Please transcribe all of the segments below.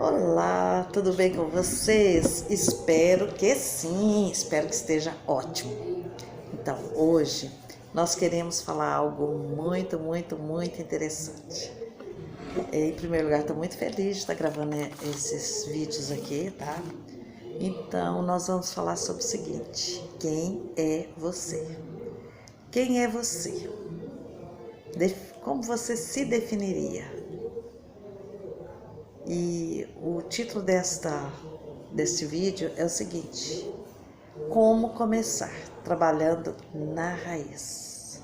Olá, tudo bem com vocês? Espero que sim, espero que esteja ótimo. Então, hoje nós queremos falar algo muito interessante. Em primeiro lugar, estou muito feliz de estar gravando esses vídeos aqui, tá? Então, nós vamos falar sobre o seguinte: quem é você? Quem é você? Como você se definiria? E o título deste vídeo é o seguinte: como começar trabalhando na raiz.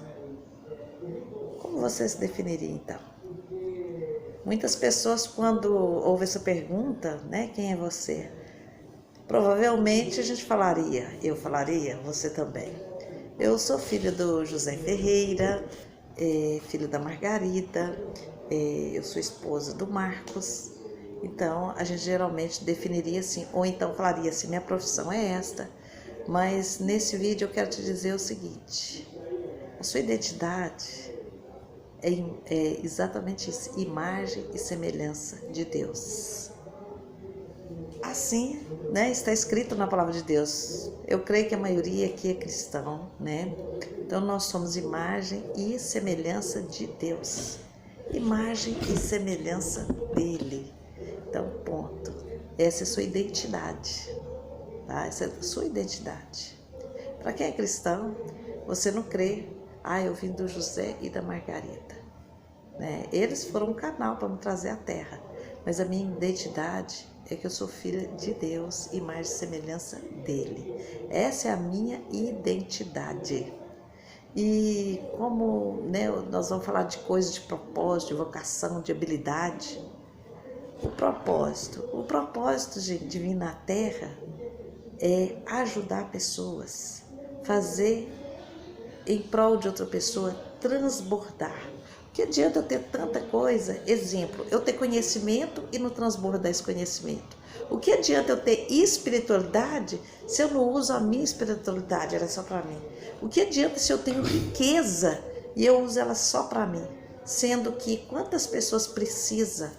Como você se definiria então? Muitas pessoas, quando ouvem essa pergunta, né, quem é você? Provavelmente a gente falaria, eu falaria, você também. Eu sou filha do José Ferreira, filho da Margarida, eu sou esposa do Marcos. Então, a gente geralmente definiria assim, ou então falaria assim, minha profissão é esta. Mas nesse vídeo eu quero te dizer o seguinte: a sua identidade é exatamente isso, imagem e semelhança de Deus. Assim, né, está escrito na palavra de Deus. Eu creio que a maioria aqui é cristão, né? Então nós somos imagem e semelhança de Deus. Imagem e semelhança dele. Então, ponto. Essa é a sua identidade, tá? Essa é a sua identidade. Para quem é cristão, você não crê, eu vim do José e da Margarida, né? Eles foram um canal para me trazer à terra, mas a minha identidade é que eu sou filha de Deus, imagem e semelhança dele. Essa é a minha identidade. E como, né, nós vamos falar de coisas de propósito, de vocação, de habilidade. O propósito, gente, de vir na Terra é ajudar pessoas, fazer em prol de outra pessoa, transbordar. O que adianta eu ter tanta coisa? Exemplo, eu ter conhecimento e não transbordar esse conhecimento. O que adianta eu ter espiritualidade se eu não uso a minha espiritualidade, ela é só para mim? O que adianta se eu tenho riqueza e eu uso ela só para mim? Sendo que quantas pessoas precisam,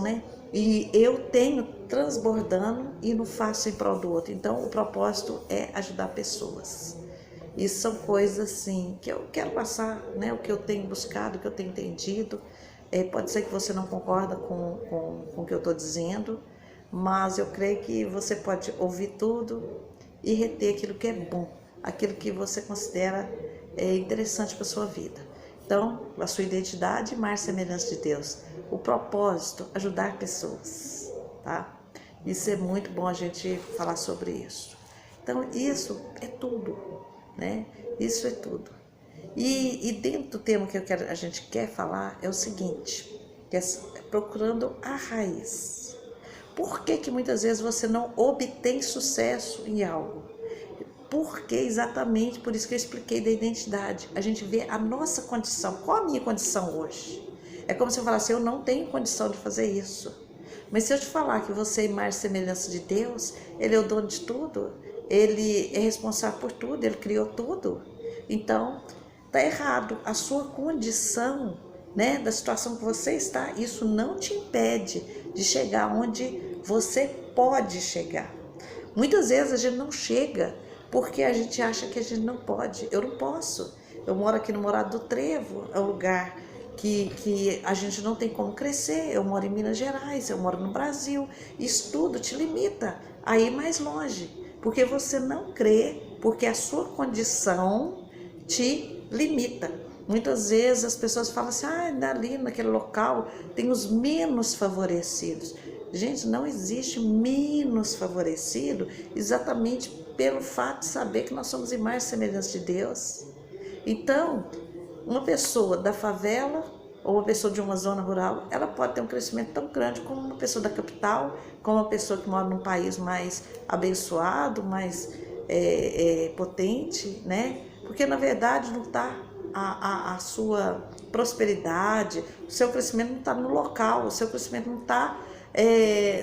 né? E eu tenho transbordando e não faço em prol do outro. Então, o propósito é ajudar pessoas. Isso são coisas assim que eu quero passar, né? O que eu tenho buscado, o que eu tenho entendido. Pode ser que você não concorda com o que eu estou dizendo, mas eu creio que você pode ouvir tudo e reter aquilo que é bom, aquilo que você considera interessante para a sua vida. Então, a sua identidade, imagem e semelhança de Deus. O propósito, ajudar pessoas, tá? Isso é muito bom a gente falar sobre isso. Então, isso é tudo, né? Isso é tudo. E dentro do tema que a gente quer falar é o seguinte, que é procurando a raiz. Por que muitas vezes você não obtém sucesso em algo? Porque exatamente por isso que eu expliquei da identidade. A gente vê a nossa condição. Qual a minha condição hoje? É como se eu falasse, eu não tenho condição de fazer isso. Mas se eu te falar que você é imagem e semelhança de Deus, Ele é o dono de tudo, Ele é responsável por tudo, Ele criou tudo. Então, está errado. A sua condição, né, da situação que você está, isso não te impede de chegar onde você pode chegar. Muitas vezes a gente não chega porque a gente acha que a gente não pode. Eu não posso. Eu moro aqui no Morado do Trevo, é um lugar que a gente não tem como crescer. Eu moro em Minas Gerais, eu moro no Brasil. Isso tudo te limita a ir mais longe, porque você não crê, porque a sua condição te limita. Muitas vezes as pessoas falam assim, ali naquele local tem os menos favorecidos. Gente, não existe menos favorecido exatamente pelo fato de saber que nós somos imagem e semelhança de Deus. Então, uma pessoa da favela ou uma pessoa de uma zona rural, ela pode ter um crescimento tão grande como uma pessoa da capital, como uma pessoa que mora num país mais abençoado, mais potente, né? Porque na verdade não está a sua prosperidade, o seu crescimento não está no local, o seu crescimento não está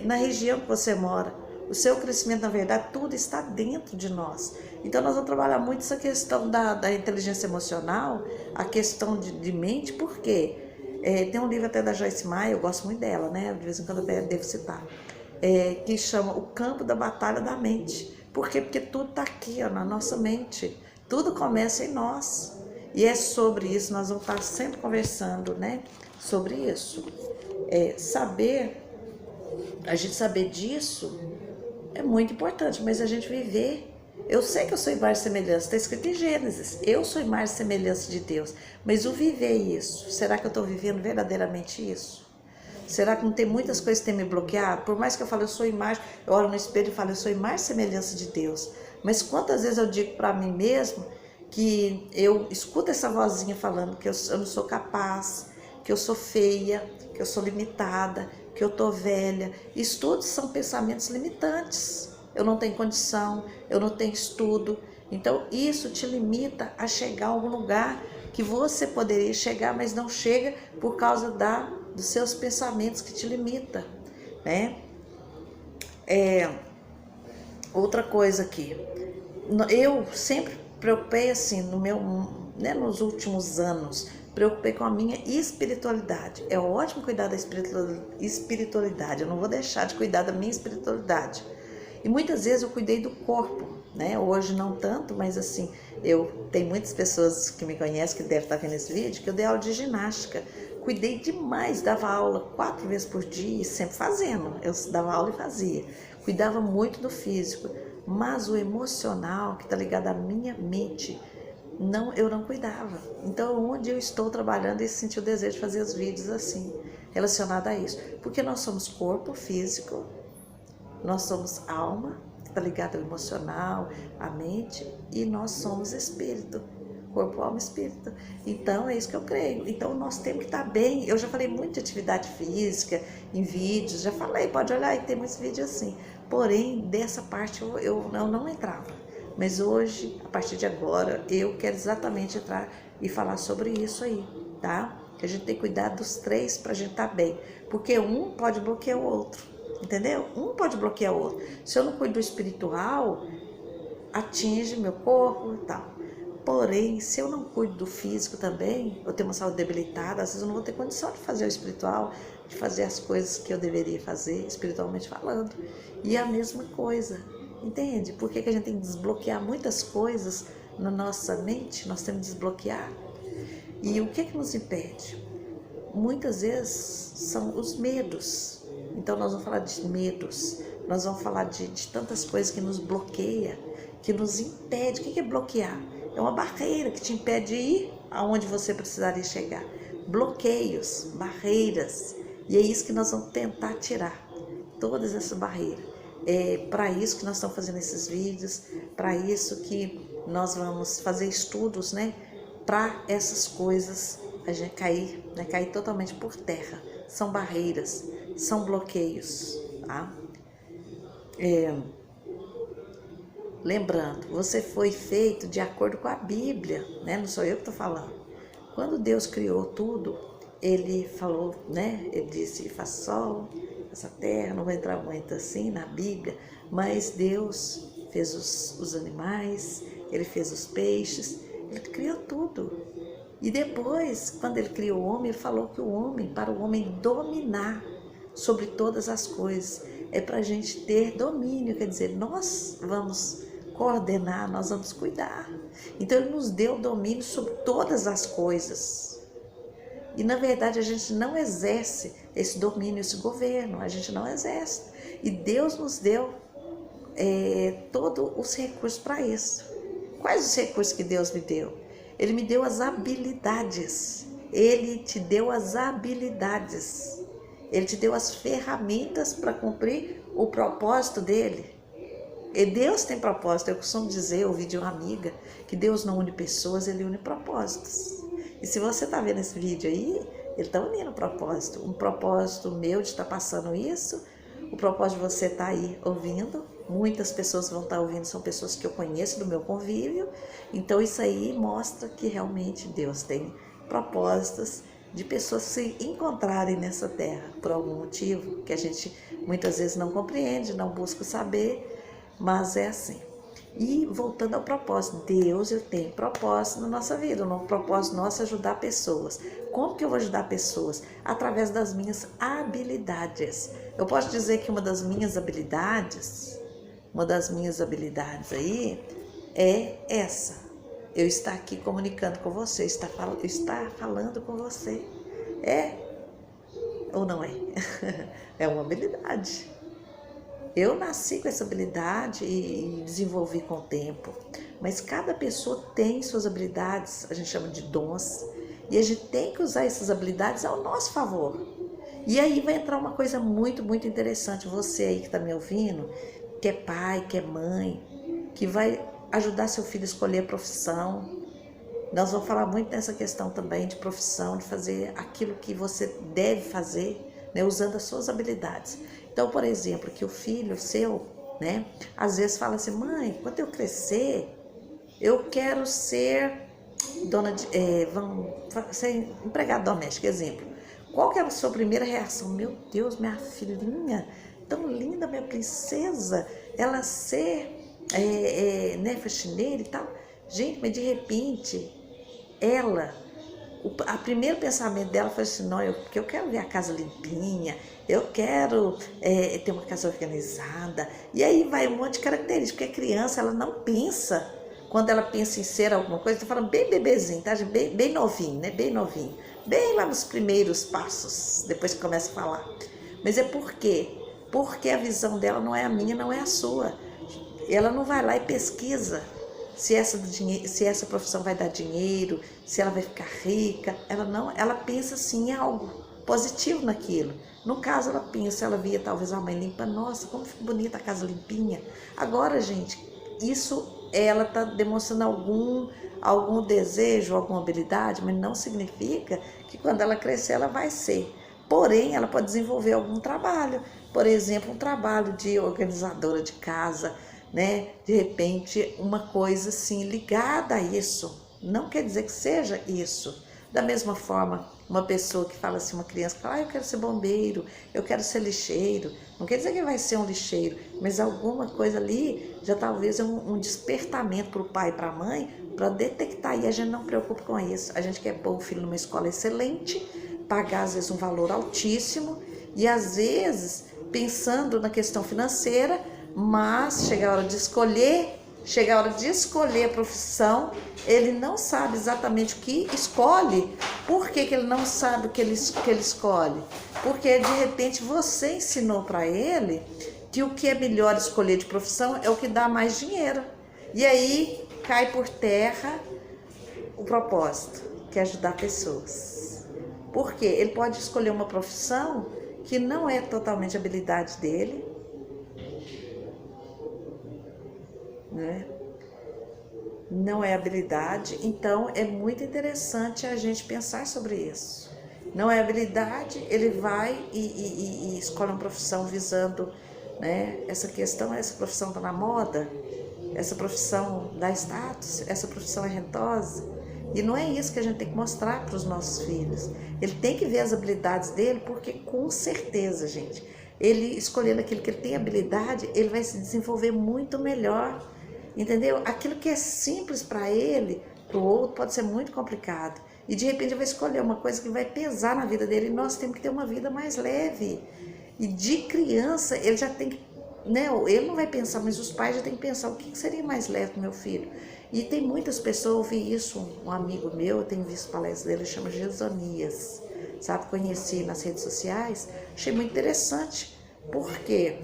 na região que você mora. O seu crescimento, na verdade, tudo está dentro de nós. Então, nós vamos trabalhar muito essa questão da inteligência emocional, a questão de mente, por quê? Tem um livro até da Joyce Meyer, eu gosto muito dela, né? De vez em quando até devo citar, que chama O Campo da Batalha da Mente. Por quê? Porque tudo está aqui, ó, na nossa mente. Tudo começa em nós. E é sobre isso, nós vamos estar sempre conversando, né? Sobre isso. A gente saber disso é muito importante, mas a gente viver. Eu sei que eu sou imagem e semelhança, está escrito em Gênesis, eu sou imagem e semelhança de Deus, mas o viver isso, será que eu estou vivendo verdadeiramente isso? Será que não tem muitas coisas que têm me bloqueado? Por mais que eu fale, eu sou imagem, eu olho no espelho e falo, eu sou imagem e semelhança de Deus, mas quantas vezes eu digo para mim mesmo que eu escuto essa vozinha falando que eu não sou capaz, que eu sou feia, que eu sou limitada, que eu tô velha. Isso tudo são pensamentos limitantes. Eu não tenho condição, eu não tenho estudo. Então isso te limita a chegar a algum lugar que você poderia chegar, mas não chega por causa dos seus pensamentos que te limitam, né? Outra coisa aqui, eu sempre preocupei assim nos últimos anos, preocupei com a minha espiritualidade. É ótimo cuidar da espiritualidade, eu não vou deixar de cuidar da minha espiritualidade. E muitas vezes eu cuidei do corpo, né? Hoje não tanto, mas assim, tem muitas pessoas que me conhecem, que devem estar vendo esse vídeo, que eu dei aula de ginástica. Cuidei demais, dava aula 4 vezes por dia, sempre fazendo. Eu dava aula e fazia. Cuidava muito do físico, mas o emocional, que está ligado à minha mente, eu não cuidava. Então, onde eu estou trabalhando, eu senti o desejo de fazer os vídeos assim, relacionado a isso. Porque nós somos corpo físico, nós somos alma, que está ligado ao emocional, à mente, e nós somos espírito, corpo, alma e espírito. Então, é isso que eu creio. Então, nós temos que estar bem. Eu já falei muito de atividade física em vídeos, já falei, pode olhar aí, tem muitos vídeos assim. Porém, dessa parte eu não entrava. Mas hoje, a partir de agora, eu quero exatamente entrar e falar sobre isso aí, tá? Que a gente tem que cuidar dos 3 para a gente estar bem. Porque um pode bloquear o outro, entendeu? Um pode bloquear o outro. Se eu não cuido do espiritual, atinge meu corpo e tal. Porém, se eu não cuido do físico também, eu tenho uma saúde debilitada, às vezes eu não vou ter condição de fazer o espiritual, de fazer as coisas que eu deveria fazer, espiritualmente falando. E a mesma coisa, entende? Por que a gente tem que desbloquear muitas coisas na nossa mente? Nós temos que desbloquear. E o que nos impede? Muitas vezes são os medos. Então nós vamos falar de medos, nós vamos falar de tantas coisas que nos bloqueia, que nos impede. O que é bloquear? É uma barreira que te impede de ir aonde você precisaria chegar. Bloqueios, barreiras. E é isso que nós vamos tentar tirar, todas essas barreiras. É para isso que nós estamos fazendo esses vídeos, para isso que nós vamos fazer estudos, né? Para essas coisas a gente cair totalmente por terra. São barreiras, são bloqueios, tá? Lembrando, você foi feito de acordo com a Bíblia, né? Não sou eu que estou falando. Quando Deus criou tudo, Ele falou, né? Ele disse, faz sol, essa terra, não vou entrar muito assim na Bíblia, mas Deus fez os animais, Ele fez os peixes, Ele criou tudo. E depois, quando Ele criou o homem, Ele falou que para o homem dominar sobre todas as coisas, é para a gente ter domínio, quer dizer, nós vamos coordenar, nós vamos cuidar. Então Ele nos deu domínio sobre todas as coisas. E na verdade a gente não exerce esse domínio, esse governo, a gente não exerce. E Deus nos deu todos os recursos para isso. Quais os recursos que Deus me deu? Ele me deu as habilidades. Ele te deu as habilidades. Ele te deu as ferramentas para cumprir o propósito dele. E Deus tem propósito. Eu costumo dizer, eu ouvi de uma amiga, que Deus não une pessoas, Ele une propósitos. E se você está vendo esse vídeo aí, Ele está unindo propósito. Um propósito meu de estar passando isso, o propósito de você estar aí ouvindo. Muitas pessoas vão estar ouvindo, são pessoas que eu conheço do meu convívio. Então isso aí mostra que realmente Deus tem propósitos de pessoas se encontrarem nessa terra por algum motivo que a gente muitas vezes não compreende, não busca saber, mas é assim. E voltando ao propósito, Deus, eu tenho propósito na nossa vida, o propósito nosso é ajudar pessoas. Como que eu vou ajudar pessoas? Através das minhas habilidades. Eu posso dizer que uma das minhas habilidades aí é essa. Eu estar aqui comunicando com você, estar falando com você. É ou não é? É uma habilidade. Eu nasci com essa habilidade e desenvolvi com o tempo, mas cada pessoa tem suas habilidades, a gente chama de dons, e a gente tem que usar essas habilidades ao nosso favor. E aí vai entrar uma coisa muito, muito interessante, você aí que está me ouvindo, que é pai, que é mãe, que vai ajudar seu filho a escolher a profissão. Nós vamos falar muito nessa questão também de profissão, de fazer aquilo que você deve fazer, né, usando as suas habilidades. Então, por exemplo, que o filho seu, né, às vezes fala assim, mãe, quando eu crescer, eu quero ser ser empregada doméstica, exemplo. Qual que é a sua primeira reação? Meu Deus, minha filhinha, tão linda, minha princesa, ela ser né, faxineira e tal. Gente, mas de repente, o primeiro pensamento dela foi assim, não, porque eu quero ver a casa limpinha, eu quero ter uma casa organizada. E aí vai um monte de características, porque a criança, ela não pensa, quando ela pensa em ser alguma coisa, tô falando bem bebezinho, tá? Bem novinho, né? Bem novinho. Bem lá nos primeiros passos, depois que começa a falar. Mas é por quê? Porque a visão dela não é a minha, não é a sua. Ela não vai lá e pesquisa se essa profissão vai dar dinheiro, se ela vai ficar rica. Ela pensa sim em algo positivo naquilo. No caso, ela via talvez a mãe limpa, nossa, como fica bonita a casa limpinha. Agora, gente, isso ela está demonstrando algum desejo, alguma habilidade, mas não significa que quando ela crescer ela vai ser. Porém, ela pode desenvolver algum trabalho, por exemplo, um trabalho de organizadora de casa, né? De repente, uma coisa assim ligada a isso. Não quer dizer que seja isso. Da mesma forma, uma pessoa que fala assim, uma criança que fala, eu quero ser bombeiro, eu quero ser lixeiro. Não quer dizer que vai ser um lixeiro, mas alguma coisa ali já talvez é um despertamento para o pai e para a mãe para detectar. E a gente não preocupa com isso. A gente quer pôr o filho numa escola excelente, pagar às vezes um valor altíssimo e às vezes pensando na questão financeira, mas chega a hora de escolher a profissão, ele não sabe exatamente o que escolhe. Por que ele não sabe o que ele escolhe? Porque de repente você ensinou para ele que o que é melhor escolher de profissão é o que dá mais dinheiro. E aí cai por terra o propósito, que é ajudar pessoas. Porque ele pode escolher uma profissão que não é totalmente a habilidade dele, né? Não é habilidade, então é muito interessante a gente pensar sobre isso. Não é habilidade, ele vai e escolhe uma profissão visando, né, essa profissão está na moda, essa profissão dá status, essa profissão é rentosa. E não é isso que a gente tem que mostrar para os nossos filhos. Ele tem que ver as habilidades dele, porque com certeza, gente, ele escolhendo aquilo que ele tem habilidade, ele vai se desenvolver muito melhor. Entendeu? Aquilo que é simples para ele, para o outro, pode ser muito complicado. E de repente ele vai escolher uma coisa que vai pesar na vida dele. E nós temos que ter uma vida mais leve. E de criança, ele já tem que, né? Ele não vai pensar, mas os pais já têm que pensar o que seria mais leve para o meu filho. E tem muitas pessoas, eu ouvi isso, um amigo meu, eu tenho visto palestras dele, ele chama Gesonias, sabe? Conheci nas redes sociais, achei muito interessante, porque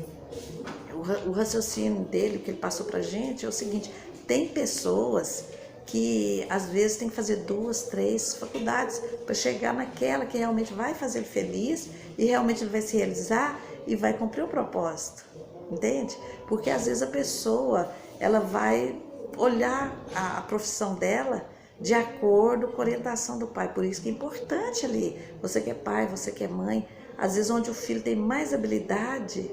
o raciocínio dele, que ele passou pra gente, é o seguinte: tem pessoas que às vezes tem que fazer 2, 3 faculdades para chegar naquela que realmente vai fazer ele feliz e realmente ele vai se realizar e vai cumprir o propósito, entende? Porque às vezes a pessoa, ela vai olhar a profissão dela de acordo com a orientação do pai. Por isso que é importante ali, você que é pai, você que é mãe, às vezes onde o filho tem mais habilidade,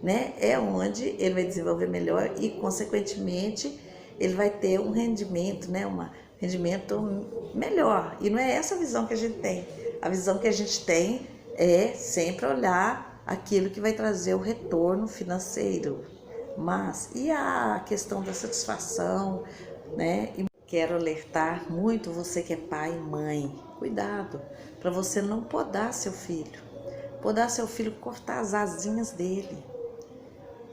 né, é onde ele vai desenvolver melhor e, consequentemente, ele vai ter um rendimento, né, um rendimento melhor. E não é essa a visão que a gente tem. A visão que a gente tem é sempre olhar aquilo que vai trazer o retorno financeiro, Mas e a questão da satisfação, né? E quero alertar muito você que é pai e mãe. Cuidado para você não podar seu filho. Podar seu filho, cortar as asinhas dele.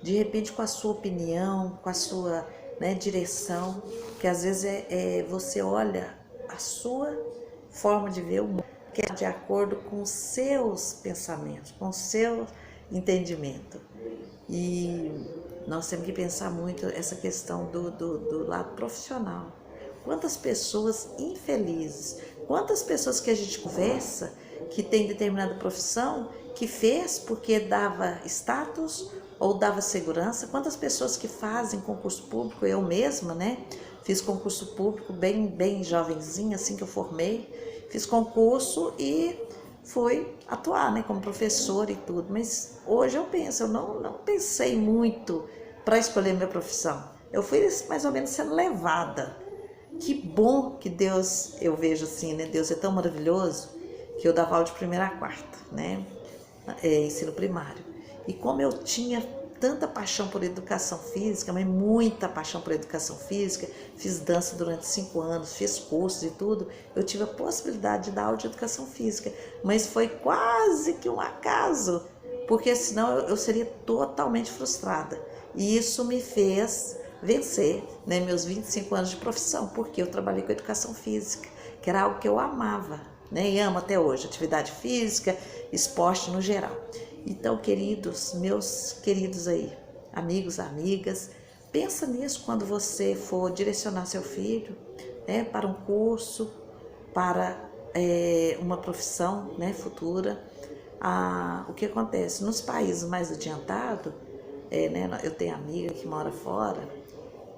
De repente com a sua opinião, com a sua, né, direção, que às vezes você olha a sua forma de ver o mundo, que é de acordo com os seus pensamentos, com o seu entendimento. E nós temos que pensar muito essa questão do lado profissional. Quantas pessoas infelizes, quantas pessoas que a gente conversa que tem determinada profissão que fez porque dava status ou dava segurança, quantas pessoas que fazem concurso público, eu mesma, né? Fiz concurso público bem jovenzinha, assim que eu formei, fiz concurso e fui atuar, né, como professora e tudo, mas hoje eu penso, eu não pensei muito para escolher minha profissão, eu fui mais ou menos sendo levada. Que bom que Deus, eu vejo assim, né, Deus é tão maravilhoso, que eu dava aula de primeira a quarta, né, ensino primário, e como eu tinha tanta paixão por educação física, mas muita paixão por educação física, fiz dança durante 5 anos, fiz cursos e tudo, eu tive a possibilidade de dar aula de educação física, mas foi quase que um acaso, porque senão eu seria totalmente frustrada. E isso me fez vencer, né, meus 25 anos de profissão, porque eu trabalhei com educação física, que era algo que eu amava, né, e amo até hoje, atividade física, esporte no geral. Então, queridos, meus queridos aí, amigos, amigas, pensa nisso quando você for direcionar seu filho, né, para um curso, para uma profissão, né, futura. O que acontece? Nos países mais adiantados, né, eu tenho amiga que mora fora,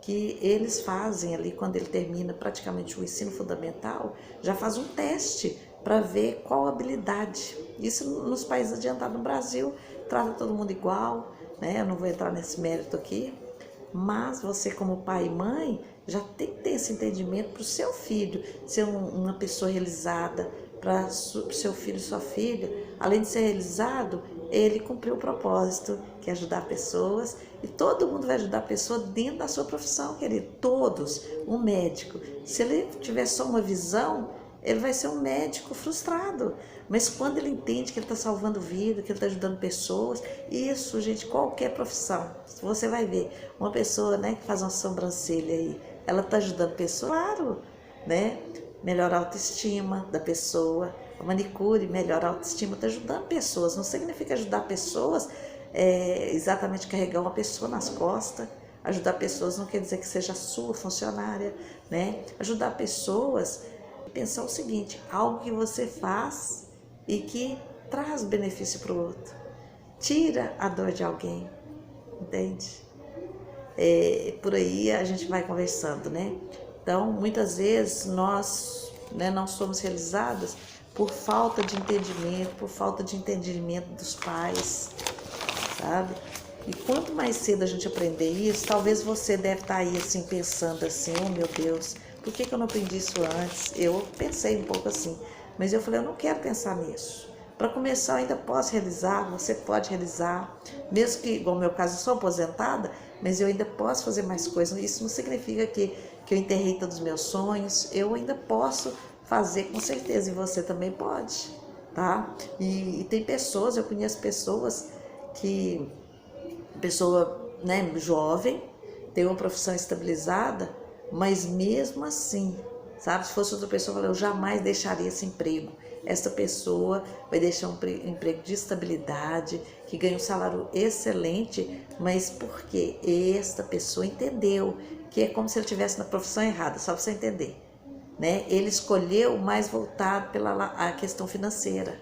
que eles fazem ali, quando ele termina praticamente o ensino fundamental, já faz um teste para ver qual habilidade. Isso nos países adiantados. No Brasil, trata todo mundo igual, né? Eu não vou entrar nesse mérito aqui, mas você como pai e mãe já tem que ter esse entendimento para o seu filho ser uma pessoa realizada, para o seu filho e sua filha, além de ser realizado, ele cumpriu o propósito, que é ajudar pessoas, e todo mundo vai ajudar a pessoa dentro da sua profissão, querido, todos. Um médico, se ele tiver só uma visão, ele vai ser um médico frustrado, mas quando ele entende que ele está salvando vida, que ele está ajudando pessoas, isso, gente, qualquer profissão, você vai ver, uma pessoa, né, que faz uma sobrancelha aí, ela está ajudando pessoas, claro, né, melhora a autoestima da pessoa, a manicure melhora a autoestima, está ajudando pessoas, não significa ajudar pessoas exatamente carregar uma pessoa nas costas. Ajudar pessoas não quer dizer que seja a sua funcionária, né? Ajudar pessoas, pensar o seguinte, algo que você faz e que traz benefício para o outro, tira a dor de alguém, entende? Por aí a gente vai conversando, né? Então, muitas vezes nós, né, não somos realizadas por falta de entendimento dos pais, sabe? E quanto mais cedo a gente aprender isso, talvez você deve estar aí assim pensando assim, oh meu Deus, por que eu não aprendi isso antes? Eu pensei um pouco assim, mas eu falei, eu não quero pensar nisso. Para começar, eu ainda posso realizar, você pode realizar, mesmo que, igual no meu caso, eu sou aposentada, mas eu ainda posso fazer mais coisas. Isso não significa que eu enterrei todos os meus sonhos, eu ainda posso fazer com certeza, e você também pode, tá? E tem pessoas, eu conheço pessoas que, né, jovem, tem uma profissão estabilizada, mas mesmo assim, sabe, se fosse outra pessoa, eu jamais deixaria esse emprego. Essa pessoa vai deixar um emprego de estabilidade, que ganha um salário excelente, mas porque esta pessoa entendeu que é como se ele estivesse na profissão errada, só para você entender, né? Ele escolheu mais voltado a questão financeira,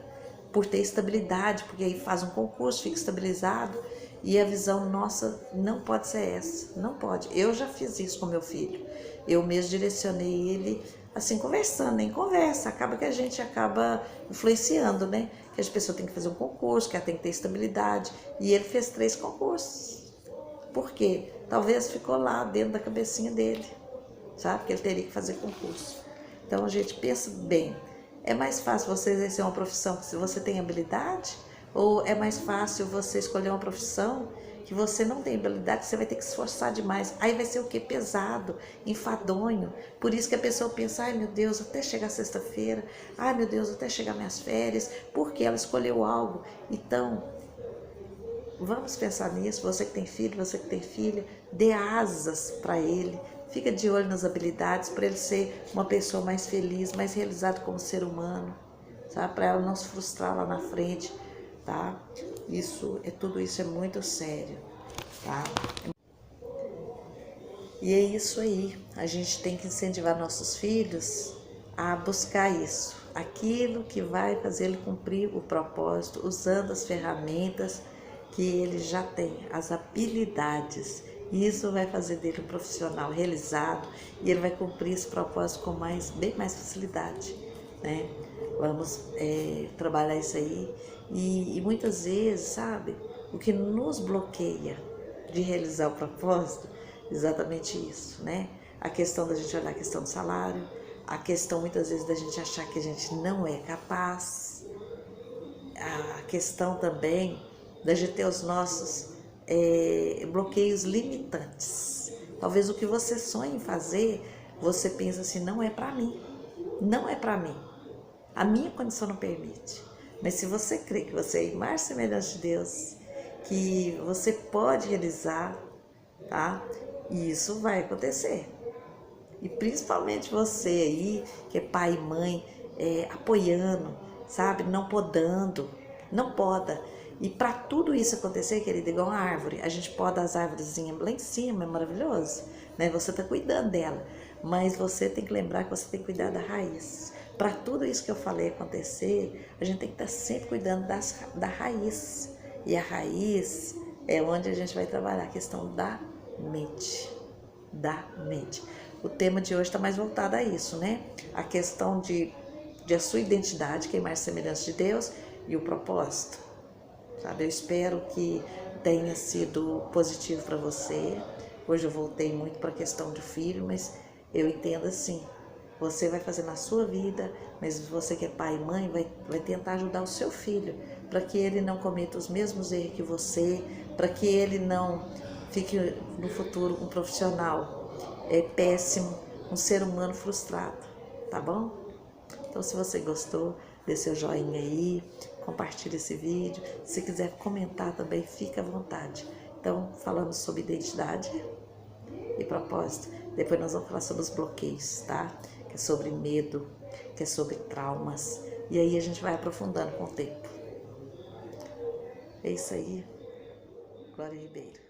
por ter estabilidade, porque aí faz um concurso, fica estabilizado, e a visão nossa não pode ser essa, não pode. Eu já fiz isso com meu filho, eu mesmo direcionei ele, assim, conversando, nem conversa, acaba que a gente acaba influenciando, né? Que a pessoa tem que fazer um concurso, que ela tem que ter estabilidade, e ele fez 3 concursos. Por quê? Talvez ficou lá dentro da cabecinha dele, sabe? Que ele teria que fazer concurso. Então, a gente pensa bem, é mais fácil você exercer uma profissão se você tem habilidade? Ou é mais fácil você escolher uma profissão que você não tem habilidade, você vai ter que se esforçar demais. Aí vai ser o quê? Pesado, enfadonho. Por isso que a pessoa pensa, ai meu Deus, até chegar sexta-feira, ai meu Deus, até chegar minhas férias, porque ela escolheu algo. Então, vamos pensar nisso, você que tem filho, você que tem filha, dê asas para ele, fica de olho nas habilidades para ele ser uma pessoa mais feliz, mais realizada como ser humano, sabe? Para ela não se frustrar lá na frente, tá? Tudo isso é muito sério, tá? E é isso aí, a gente tem que incentivar nossos filhos a buscar isso, aquilo que vai fazer ele cumprir o propósito, usando as ferramentas que ele já tem, as habilidades. E isso vai fazer dele um profissional realizado e ele vai cumprir esse propósito com bem mais facilidade, né? Vamos trabalhar isso aí. E muitas vezes, sabe, o que nos bloqueia de realizar o propósito, exatamente isso, né? A questão da gente olhar a questão do salário, a questão muitas vezes da gente achar que a gente não é capaz, a questão também da gente ter os nossos bloqueios limitantes. Talvez o que você sonha em fazer, você pensa assim, não é para mim, não é para mim, a minha condição não permite. Mas se você crê que você é imagem e semelhança de Deus, que você pode realizar, tá? Isso vai acontecer. E principalmente você aí, que é pai e mãe, apoiando, sabe? Não podando, não poda. E para tudo isso acontecer, querida, igual uma árvore, a gente poda as árvorezinhas lá em cima, é maravilhoso, né? Você está cuidando dela, mas você tem que lembrar que você tem que cuidar da raiz. Para tudo isso que eu falei acontecer, a gente tem que estar sempre cuidando da raiz. E a raiz é onde a gente vai trabalhar a questão da mente. Da mente. O tema de hoje está mais voltado a isso, né? A questão de a sua identidade, que é mais semelhança de Deus, e o propósito. Sabe? Eu espero que tenha sido positivo para você. Hoje eu voltei muito para a questão do filho, mas eu entendo assim. Você vai fazer na sua vida, mas você que é pai e mãe vai tentar ajudar o seu filho para que ele não cometa os mesmos erros que você, para que ele não fique no futuro um profissional péssimo, um ser humano frustrado, tá bom? Então, se você gostou, dê seu joinha aí, compartilhe esse vídeo. Se quiser comentar também, fica à vontade. Então, falando sobre identidade e propósito, depois nós vamos falar sobre os bloqueios, tá? Que é sobre medo, que é sobre traumas. E aí a gente vai aprofundando com o tempo. É isso aí. Glória Ribeiro.